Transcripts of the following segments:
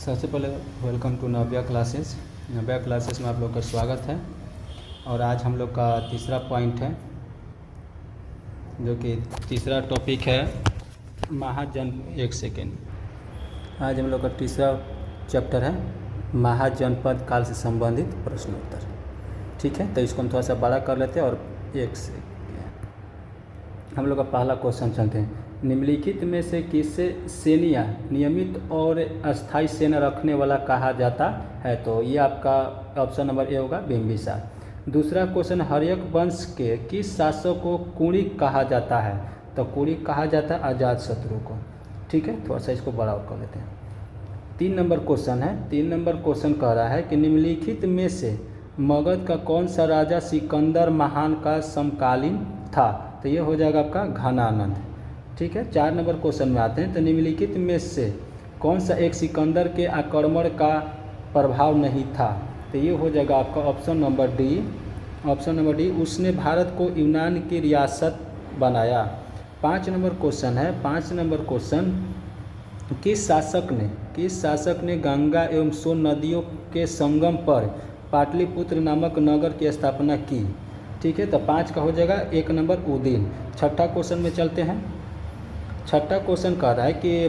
सबसे पहले welcome to Navya classes. Navya classes में आप लोग का स्वागत है। और आज हम लोग का तीसरा पॉइंट है, जो कि तीसरा टॉपिक है एक सेकेंड। आज हम लोग का तीसरा चैप्टर है महाजनपद काल से संबंधित प्रश्नोत्तर। ठीक है, तो इसको हम थोड़ा सा बड़ा कर लेते हैं और एक से हम लोग का पहला क्वेश्चन चलते हैं। निम्नलिखित में से किससे सेनिया नियमित और अस्थायी सेना रखने वाला कहा जाता है? तो ये आपका ऑप्शन नंबर ए होगा, बिंबिसार। दूसरा क्वेश्चन, हर्यक वंश के किस शासक को कुड़ी कहा जाता है? तो कुड़ी कहा जाता है अजातशत्रु को। ठीक है, थोड़ा सा इसको बड़ा कर लेते हैं। 3 नंबर क्वेश्चन है। 3 नंबर क्वेश्चन कह रहा है कि निम्नलिखित में से मगध का कौन सा राजा सिकंदर महान का समकालीन था? तो ये हो जाएगा आपका घनानंद। ठीक है, 4 नंबर क्वेश्चन में आते हैं। तो निम्नलिखित में से कौन सा एक सिकंदर के आक्रमण का प्रभाव नहीं था? तो ये हो जाएगा आपका option number D. Option number D, उसने भारत को यूनान की रियासत बनाया। 5 नंबर क्वेश्चन है। 5 नंबर क्वेश्चन, किस शासक ने गंगा एवं सोन नदियों के संगम पर पाटलिपुत्र नामक नगर की स्थापना की? ठीक है, तो 5 का हो जाएगा 1 नंबर उदयन। छठा क्वेश्चन में चलते हैं। छठा क्वेश्चन कह रहा है कि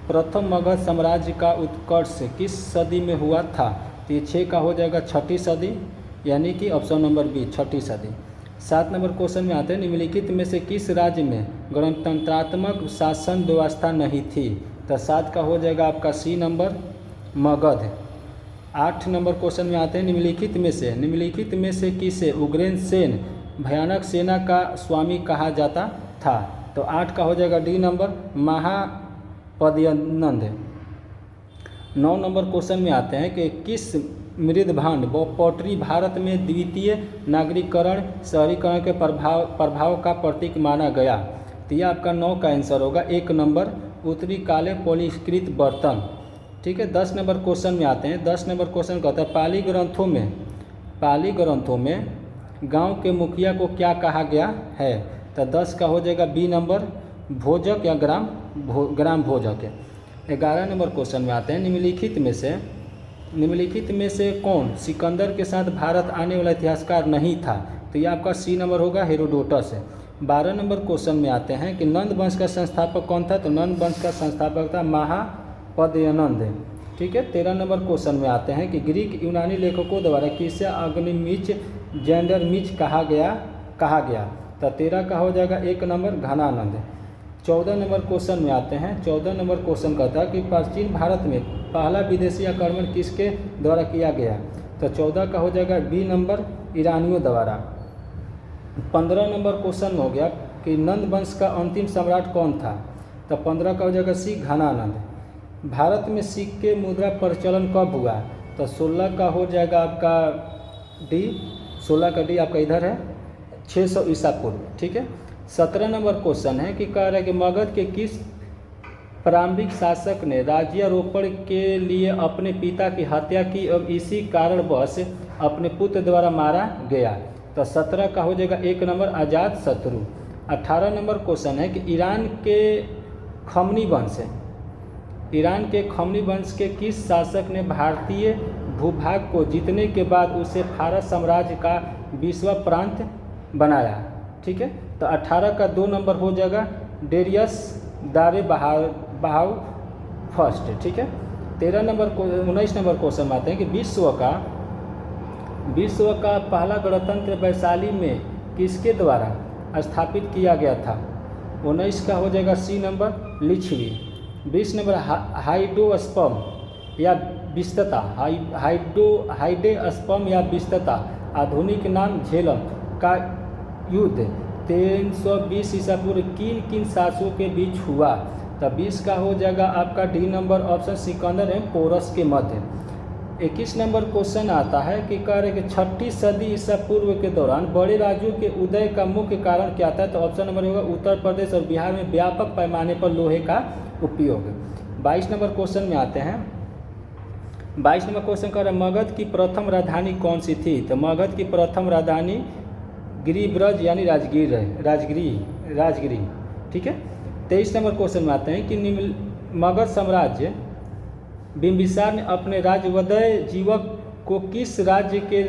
प्रथम मगध साम्राज्य का उत्कर्ष किस सदी में हुआ था? तो ये 6 का हो जाएगा छठी सदी, यानी कि ऑप्शन नंबर बी, छठी सदी। 7 नंबर क्वेश्चन में आते हैं। निम्नलिखित में से किस राज्य में गणतंत्रात्मक शासन व्यवस्था नहीं थी? तो 7 का हो जाएगा आपका C number, Magadh. 8 number question में आते हैं। निम्नलिखित में से किसे उग्रसेन भयानक सेना का स्वामी कहा जाता था? तो 8 का हो जाएगा डी नंबर, महापद्यनंद। 9 नंबर क्वेश्चन में आते हैं कि किस मृदभांड व पॉटरी भारत में द्वितीय नागरीकरण शहरीकरण के प्रभाव का प्रतीक माना गया? तो यह आपका 9 का आंसर होगा, 1 नंबर, उत्तरी काले पॉलिष्कृत बर्तन। ठीक है, 10 नंबर क्वेश्चन में आते हैं। 10 नंबर क्वेश्चन कहता है, पाली ग्रंथों में गांव के मुखिया को क्या कहा गया है? तो 10 का हो जाएगा बी नंबर, भोजक या ग्राम भोजक है। 11 नंबर क्वेश्चन में आते हैं। निम्नलिखित में से कौन सिकंदर के साथ भारत आने वाला इतिहासकार नहीं था? तो ये आपका सी नंबर होगा, हेरोडोटस है। 12 नंबर क्वेश्चन में आते हैं कि नंद वंश का संस्थापक कौन था? तो नंद वंश का संस्थापक था महापद्यनंद। ठीक है, 13 नंबर क्वेश्चन में आते हैं कि ग्रीक यूनानी लेखकों द्वारा किसे अग्निमिच जेंडरमिच कहा गया? तो 13 का हो जाएगा 1 नंबर, घनानंद। 14 नंबर क्वेश्चन में आते हैं। 14 नंबर क्वेश्चन कहता है कि प्राचीन भारत में पहला विदेशी आक्रमण किसके द्वारा किया गया? तो 14 का हो जाएगा बी नंबर, ईरानियों द्वारा। 15 नंबर क्वेश्चन हो गया कि नंद वंश का अंतिम सम्राट कौन था? तो 15 का हो जाएगा सी, घनानंद। भारत में सिक्के मुद्रा प्रचलन कब हुआ? तो 16 का हो जाएगा आपका डी, 16 का डी आपका इधर है, 600 ईसा पूर्व। ठीक है, 17 नंबर क्वेश्चन है कि कह रहा है कि मगध के किस प्रारंभिक शासक ने राज्यारोपण के लिए अपने पिता की हत्या की एवं इसी कारणवश अपने पुत्र द्वारा मारा गया? तो 17 का हो जाएगा 1 नंबर, अजातशत्रु। 18 नंबर क्वेश्चन है कि ईरान के खमनी वंश के किस शासक ने भारतीय भूभाग को जीतने के बाद उसे फारस साम्राज्य का 20वां प्रांत बनाया? ठीक है, तो 18 का 2 नंबर हो जाएगा, डेरियस दारे बहाव फर्स्ट। ठीक है, 19 नंबर क्वेश्चन में आते हैं कि विश्व का पहला गणतंत्र वैशाली में किसके द्वारा स्थापित किया गया था? 19 का हो जाएगा सी नंबर, लिच्छवी। 20 नंबर, हाइडोस्पर्म या विस्तता, हाइडेस्पर्म या विस्तता आधुनिक नाम झेलम का युद्ध 320 ईसा पूर्व किन शासकों के बीच हुआ? तो 20 का हो जाएगा आपका डी नंबर, ऑप्शन सिकंदर एवं पोरस के मध्य। 21 नंबर क्वेश्चन आता है कि कह रहे कि 6ठी सदी ईसा पूर्व के दौरान बड़े राज्यों के उदय का मुख्य कारण क्या था? तो ऑप्शन नंबर होगा उत्तर प्रदेश और बिहार में व्यापक पैमाने पर लोहे का उपयोग। 22 नंबर क्वेश्चन में आते हैं। 22 नंबर क्वेश्चन कह रहे हैं मगध की प्रथम राजधानी कौन सी थी? तो मगध की प्रथम राजधानी गिरिब्रज यानी राजगिरी। ठीक है, 23 नंबर क्वेश्चन में आते हैं कि मगध साम्राज्य बिंबिसार ने अपने राजवदय जीवक को किस राज्य के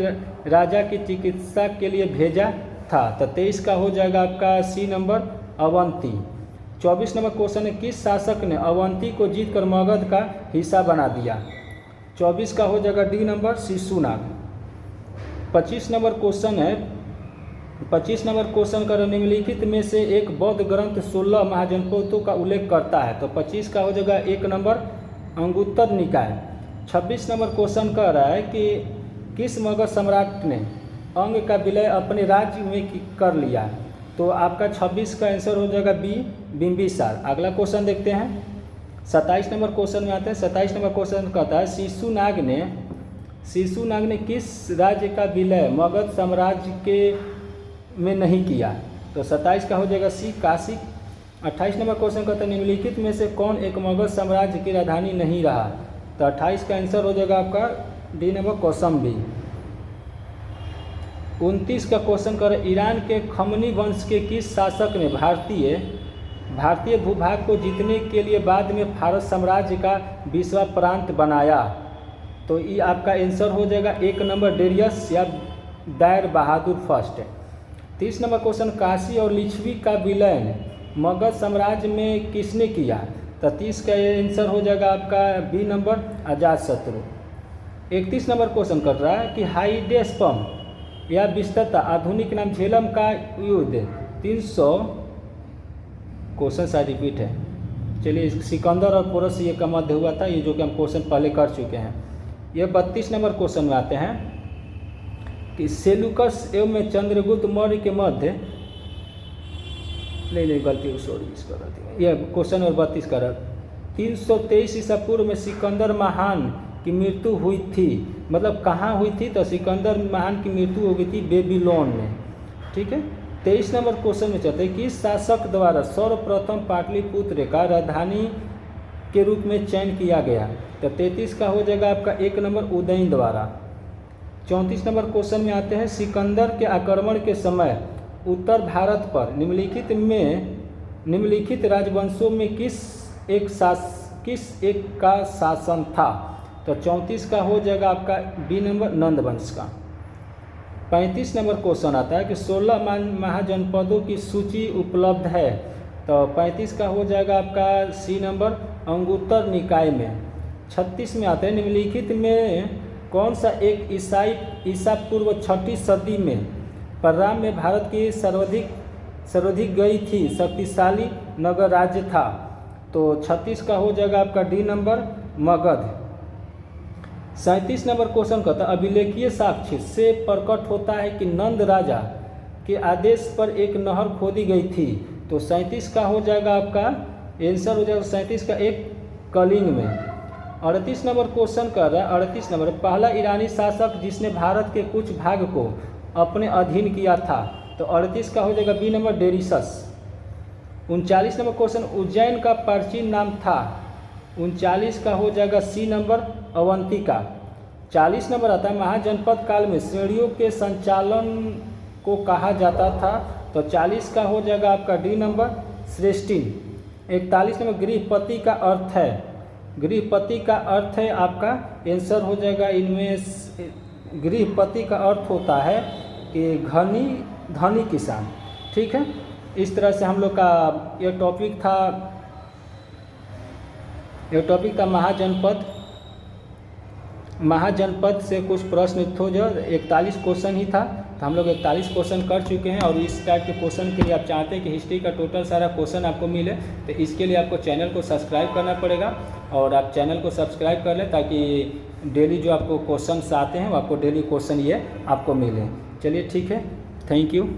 राजा की चिकित्सा के लिए भेजा था? तो 23 का हो जाएगा आपका C number Avanti. 24 number question है, किस शासक ने अवंती को जीतकर मगध का हिस्सा बना दिया? 24 का हो जाएगा D number Shishunag. 25 number question है, 25 नंबर क्वेश्चन का निम्नलिखित में से एक बौद्ध ग्रंथ 16 महाजनपदों का उल्लेख करता है? तो 25 का हो जाएगा 1 नंबर अंगुत्तर निकाय। 26 नंबर क्वेश्चन कह रहा है कि किस मगध सम्राट ने अंग का विलय अपने राज्य में कर लिया? तो आपका 26 का आंसर हो जाएगा बी बिंबिसार। अगला क्वेश्चन देखते हैं, 27 नंबर क्वेश्चन में आते हैं। 27 नंबर क्वेश्चन कहता है, शिशुनाग ने किस राज्य का विलय मगध साम्राज्य के में नहीं किया? तो 27 का हो जाएगा सी काशी। 28 नंबर क्वेश्चन कहता है, निम्नलिखित में से कौन एक मगध साम्राज्य की राजधानी नहीं रहा? तो 28 का आंसर हो जाएगा आपका डी नंबर कौशाम्बी। 29 का क्वेश्चन कर, ईरान के खमनी वंश के किस शासक ने भारतीय भूभाग को जीतने के लिए बाद में फारस साम्राज्य का 20वां प्रांत बनाया? तो ये आपका आंसर हो जाएगा 1 नंबर डेरियस या दैर बहादुर फर्स्ट। 30 नंबर क्वेश्चन, काशी और लिच्छवी का विलय मगध साम्राज्य में किसने किया? तो 30 का आंसर हो जाएगा आपका B number Ajatashatru. 31 number question कर रहा है कि हाइडेस्पम या विस्तृता आधुनिक नाम झेलम का युद्ध 300 क्वेश्चन शायद रिपीट है। चलिए, सिकंदर और पोरस ये का मध्य हुआ था, ये जो कि हम क्वेश्चन पहले कर चुके हैं। ये 32 नंबर क्वेश्चन में आते हैं कि सेलुकस एवं चंद्रगुप्त मौर्य के मध्य, नहीं गलती, सॉरी इसका गलती, यह क्वेश्चन और 32 का 323 ईसा पूर्व में सिकंदर महान की मृत्यु हुई थी। मतलब कहाँ हुई थी? तो सिकंदर महान की मृत्यु हो गई थी बेबीलोन में। ठीक है। 23 नंबर क्वेश्चन में चलते हैं, किस शासक द्वारा सर्वप्रथम पाटलिपुत्र का राजधानी के रूप में चयन किया गया? तो 33 का हो जाएगा आपका 1 नंबर उदयन द्वारा। 34 नंबर क्वेश्चन में आते हैं, सिकंदर के आक्रमण के समय उत्तर भारत पर निम्नलिखित राजवंशों में किस एक का शासन था? तो 34 का हो जाएगा आपका बी नंबर नंद वंश का। 35 नंबर क्वेश्चन आता है कि 16 महाजनपदों की सूची उपलब्ध है। तो 35 का हो जाएगा आपका सी नंबर अंगुत्तर निकाय में। 36 में आता है, निम्नलिखित में कौन सा एक ईसा पूर्व 6वीं सदी में परराम में भारत की सर्वाधिक गई थी शक्तिशाली नगर राज्य था? तो 36 का हो जाएगा आपका D number Magadh. 37 number question कहता है, अभिलेखीय साक्ष्य से प्रकट होता है कि नंद राजा के आदेश पर एक नहर खोदी गई थी। तो 37 का हो जाएगा आपका आंसर हो जाएगा 37 का 1 कलिंग में। 38 नंबर क्वेश्चन कर रहा है, 38 नंबर, पहला ईरानी शासक जिसने भारत के कुछ भाग को अपने अधीन किया था? तो 38 का हो जाएगा B number Darius. 39 number question, Ujjain का प्राचीन नाम था? 39 का हो जाएगा सी नंबर अवंतिका। 40 नंबर आता है, महाजनपद काल में श्रेणियों के संचालन को कहा जाता था? तो 40 का हो जाएगा आपका डी नंबर श्रेष्ठिन। 41 नंबर, गृहपति का अर्थ है? गृहपति का अर्थ है आपका आंसर हो जाएगा इनमें, गृहपति का अर्थ होता है कि धनी किसान। ठीक है। इस तरह से हम लोग का यह टॉपिक था महाजनपद से कुछ प्रश्न थे, जो 41 क्वेश्चन ही था। तो हम लोग 41 क्वेश्चन कर चुके हैं। और इस टाइप के क्वेश्चन के लिए आप चाहते हैं कि हिस्ट्री का टोटल सारा क्वेश्चन आपको मिले, तो इसके लिए आपको चैनल को सब्सक्राइब करना पड़ेगा। और आप चैनल को सब्सक्राइब कर लें ताकि डेली जो आपको क्वेश्चन आते हैं वो आपको डेली क्वेश्चन ये आपको मिले। चलिए ठीक है, थैंक यू।